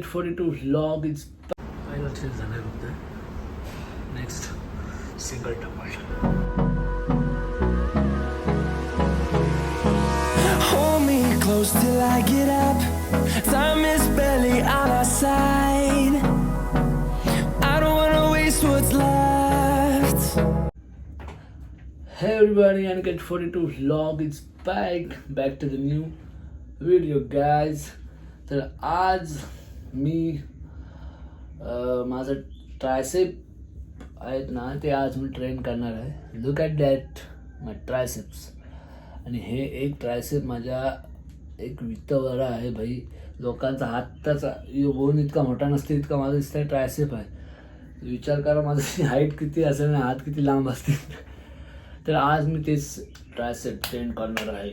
42 vlog is पहिला change झालाय फक्त नेक्स्ट सिंगल टमाट Hold me close till I get up. Time is barely on our side. I don't wanna waste what's left. Hey everybody, and get 42 vlog is back to the new video guys. तर आज मी माझं tricep आहेत ना ते आज मी train करणार आहे. Look at that my triceps. आणि हे एक ट्रायसेप माझ्या एक वित्तवरा आहे भाई. लोकांचा हाताचा बोन इतका मोठा नसते इतका माझा दिसतंय ट्रायसेप आहे. विचार करा माझी हाईट किती असेल ना, हात किती लांब असतील. तर आज मी तेच ट्रायसेप ट्रेन करणार आहे.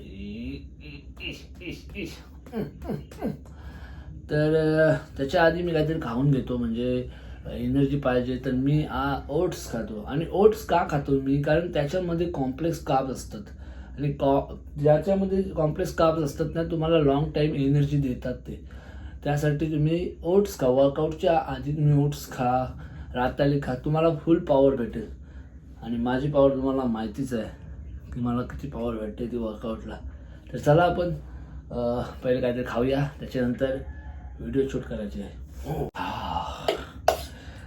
तर त्याच्या आधी मी काहीतरी खाऊन घेतो, म्हणजे एनर्जी पाहिजे. तर मी ओट्स खातो. आणि ओट्स का खातो मी? कारण त्याच्यामध्ये कॉम्प्लेक्स कार्ब्स असतात. आणि ज्याच्यामध्ये कॉम्प्लेक्स कार्ब्स असतात ना, तुम्हाला लॉंग टाईम एनर्जी देतात ते. त्यासाठी तुम्ही ओट्स खा. वर्कआउटच्या आधी तुम्ही ओट्स खा, राताली खा, तुम्हाला फुल पॉवर भेटेल. आणि माझी पॉवर तुम्हाला माहितीच आहे की मला किती पॉवर भेटते ती वर्कआउटला. तर चला आपण पहिले काहीतरी खाऊया, त्याच्यानंतर व्हिडिओ शूट करायचे आहे.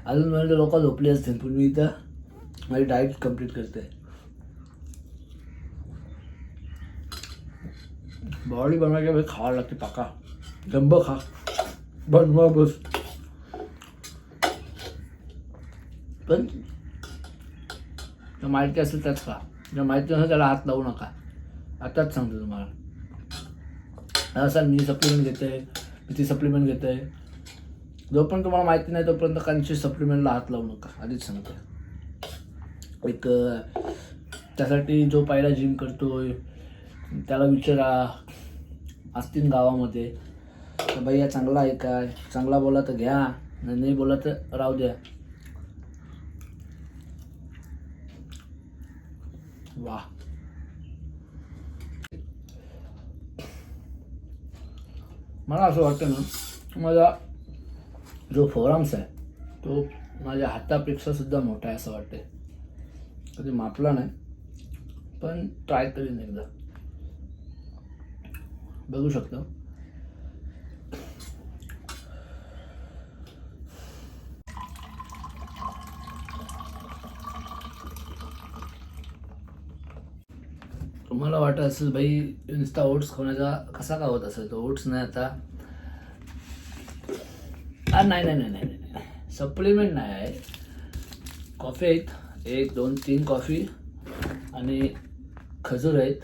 अजून म्हणजे लोक झोपली असतील, पण मी इथं माझी डाएट कंप्लीट करते. बॉडी बनवायच्या वेळी खावा लागते पाका. जंब खा, बनवा बस. पण माहिती असेल त्याच खा, जर माहिती नसेल त्याला हात लावू नका. आताच सांगतो तुम्हाला. असं मी सप्लिमेंट घेते, मी ती सप्लिमेंट घेते आहे. जोपर्यंत तुम्हाला माहिती नाही तोपर्यंत काहींची सप्लिमेंटला हात लावू नका, आधीच सांगतो. एक त्यासाठी जो पहिला जिम करतोय त्याला विचारा, असतील गावामध्ये, तर भैया चांगला आहे काय? चांगला बोला तर घ्या, नाही बोला तर राहू द्या. वा, मला असं वाटतं ना, माझा जो फोराम्स आहे तो माझ्या हातापेक्षा सुद्धा मोठा आहे असं वाटते. कधी मापला नाही, पण ट्राय करीन एकदा. बघू शकतो. तुम्हाला वाटत असेल भाई नुसता ओट्स खाण्याचा कसा का होत असेल तो? ओट्स नाही, आता नाही, सप्लिमेंट नाही आहे. कॉफी आहेत, 1 2 3 कॉफी आणि खजूर आहेत.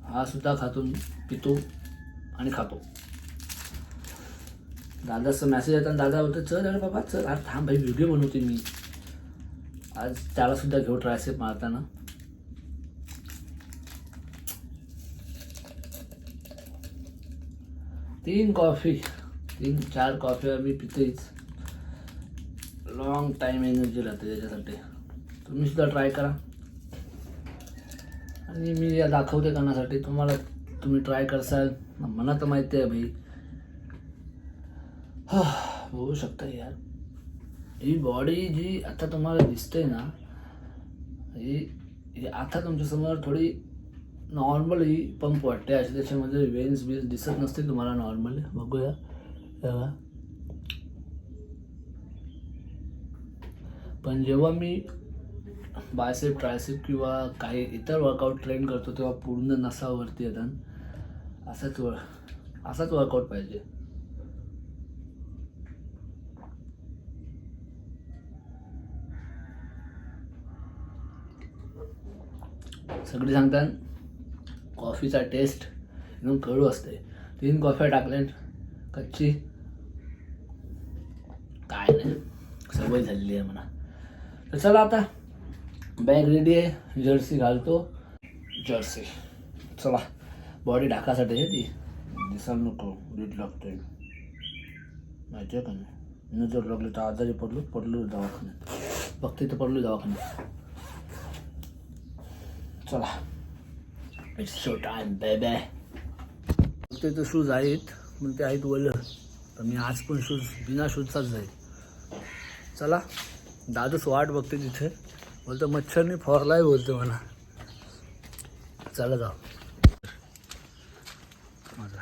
हा सुद्धा खातो, पितो आणि खातो. दादाचा मेसेज येतात, दादा होतं चल अरे बाबा चल. अरे थांब भाई, व्हिडिओ बनवते मी आज. त्याला सुद्धा घेऊ ट्रायसेप मारताना. तीन 4 कॉफी मी पितेच. लॉंग टाईम एनर्जी राहते त्याच्यासाठी. तुम्ही सुद्धा ट्राय करा. आणि मी या दाखवते करण्यासाठी तुम्हाला. तुम्ही ट्राय करसाल, मला तर माहिती आहे भाई. बघू शकता यार, ही बॉडी जी आता तुम्हाला दिसते ना, ही आता तुमच्यासमोर थोडी नॉर्मली पंप वाटते अशी. त्याच्यामध्ये वेन्स बिन्स दिसत नसते तुम्हाला नॉर्मली. बघूया तेव्हा. पण जेव्हा मी बायसेप ट्रायसेप किंवा काही इतर वर्कआउट ट्रेन करतो तेव्हा पूर्ण नसावरती येतात. असाच वर्कआउट पाहिजे. सगळे सांगतात कॉफीचा टेस्ट एकदम कडू असते. 3 कॉफ्या टाकल्या कच्ची, काय नाही, सवय झालेली आहे म्हणा. तर चला आता बॅग रेडी आहे, जर्सी घालतो. जर्सी चला, बॉडी ढाकासाठी आहे ती, दिसायला नको. रीट लागतोय माहिती आहे का नाही? नजर लागली तर आजारी पडलो दवाखान्यात. बघते तर पडलो दवाखान्यात. चला, इट्स शो टाइम बेबी. बघतोय तर शूज आहेत पण ते आहेत वलं, तर मी आज पण शूज बिना शूजचाच जाईल. चला, दादूच वाट बघते तिथे, बोलतो मच्छरने फॉरलाय बोलतो मला. चला जाऊ. माझा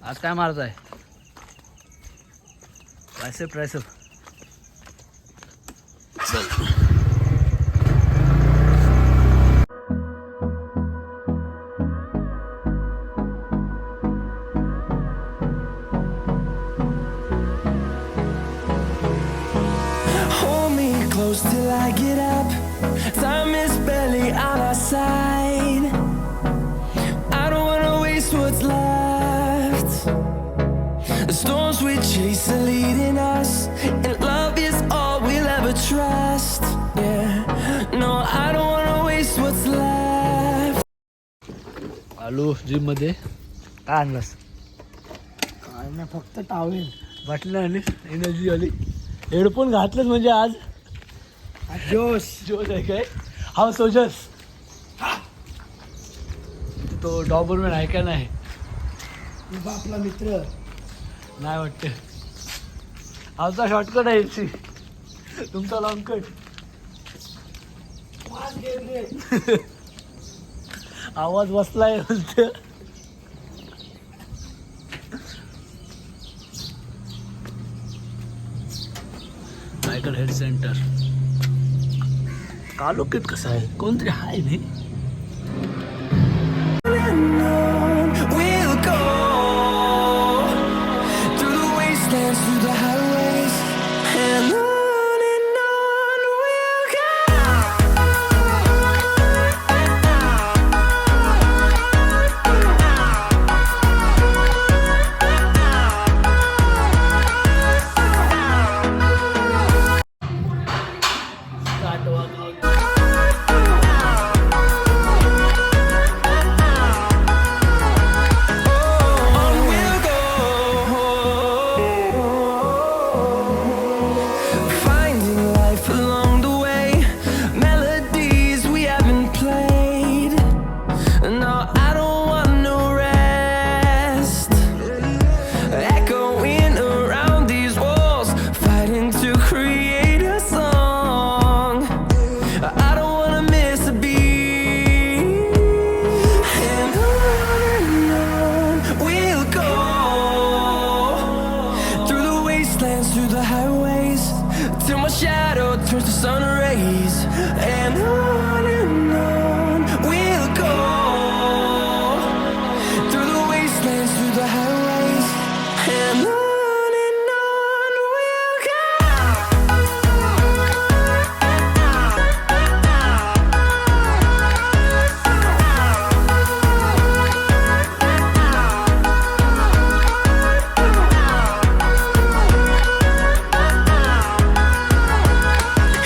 आज काय मारताय? Tricep tricep. Hold me close till I get up. Time is barely on our side. I don't wanna waste what's left. The storms we chase are leading us, and love is all we'll ever trust. Yeah, no, I don't wanna waste what's left. Aloo gym मध्ये. काय आणलंस? काय नाही, फक्त towel. बाटली आली, energy आली. Headphone घातलेच म्हणजे आज जोश. जोश आहे काय? हा सोजस तो डॉबरमॅन आहे का नाही? आपला मित्र. नाही वाटते. आमचा शॉर्टकट आहे सी, तुमचा लॉंग कट. आवाज बसलाय बोलते. Cycle head centre. तालुक्यात कसं आहे? कोणतरी आहे नाही. We'll go through the wastelands, through the highways, and on we'll go. On we'll go, finding life along the way, melodies we haven't played. No, I don't want no rest. Echoing around these walls, fighting to create a song. I don't wanna miss a beat. And on we'll go through the wastelands, through the highways, till my shadow turns to sun rays. And on we'll go through the wastelands, through the highways, and on we'll go.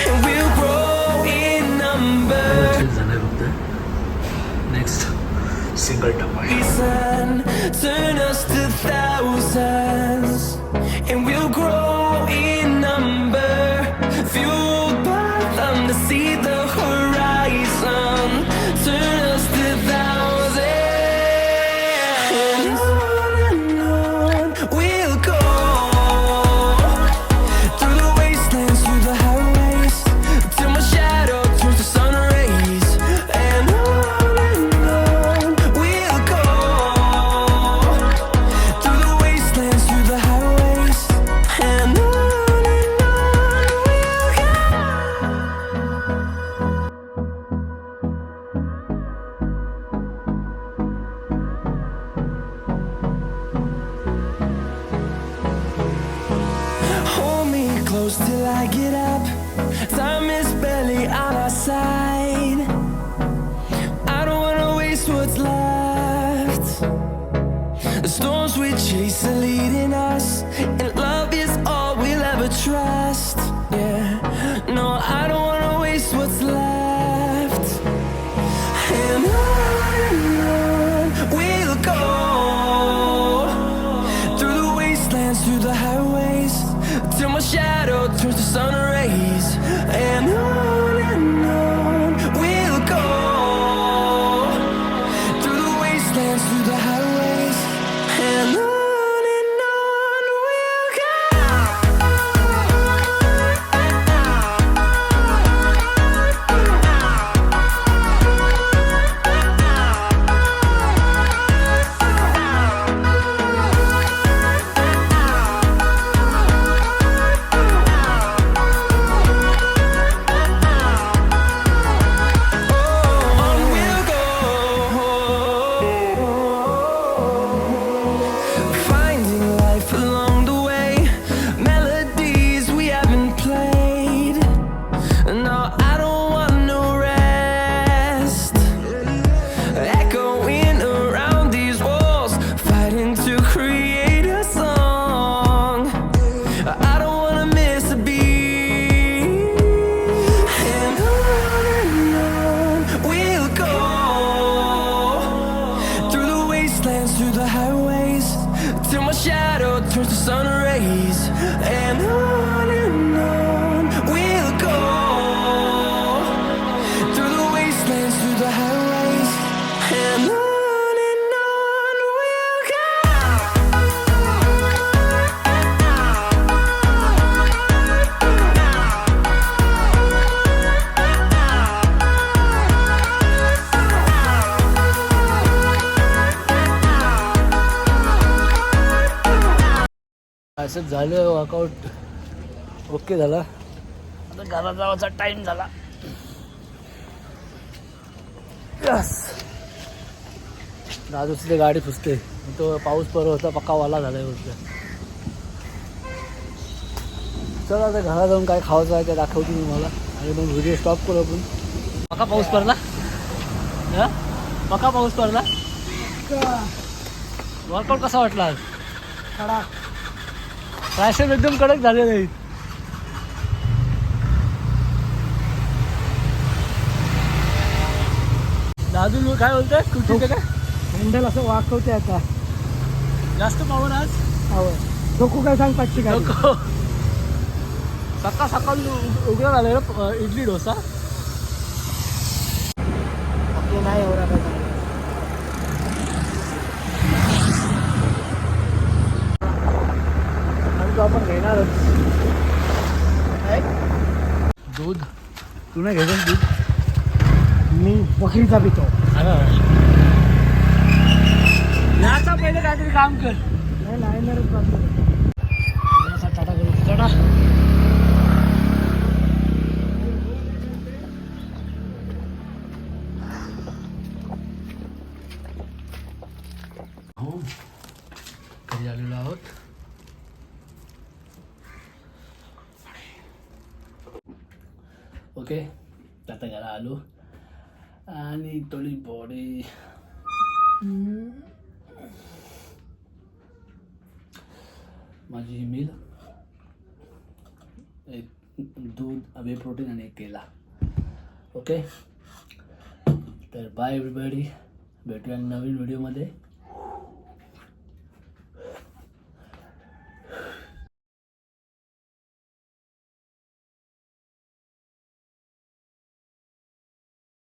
And we'll grow in number. झालंय फक्त. Next single टमाटर. Sun, turn us to thousands, and we'll grow in number, fueled by them to see the horizon. Turn us to thousands, and on we'll go through the wastelands, through the highways, till my shadow turns to sun rays. And on we'll go through the wastelands, through the highways, and on we'll go. Hold me close till I get up. Time is barely on our side. I don't wanna waste what's left. The storms we chase are leading us, and love is all we'll ever trust. Yeah, no, I don't wanna waste what's left. And on we'll go through the wastelands, through the highways, till my shadow turns to sun rays. And on we'll go through the wastelands, through the असं झालं workout okay झाला. आता घरात जावाचा time झाला. Yes दादू तिथे गाडी पुसते. तो पाऊस परत होता पक्का वाला झाला गोष्ट. चला आता घरात जाऊन काय खायचं आहे ते दाखवतो मी मला आणि मग व्हिडिओ स्टॉप करू आपण. पक्का पाऊस पडला. पक्का पाऊस पडला. वर्कआउट कसा वाटला आज? ट्रायसेप एकदम कडक झाले नाही. दादू काय बोलतोय कुठे काय हँडल असं वाकवते आता. जास्त पावर आज. नको काय सांग पाचशे काय नको. सकाळ सकाळ उघडं झालं ना इडली डोसा. आपलं नाही एवढा काय सांग. आणि तो आपण घेणारच दूध. तू नाही घ्यायचं दूध? मी बकरीचा पितो. याचा पहिले काहीतरी काम कर. नाही लाईनरच बाकी. टाटा करू टाटा. हो घरी आलेलो आहोत. ओके आता घरा आलो आणि थोडी बॉडी माझी मील एक दूध वे प्रोटीन आणि एक केला. ओके तर बाय एव्हरीबडी. भेटूया नवीन व्हिडिओमध्ये.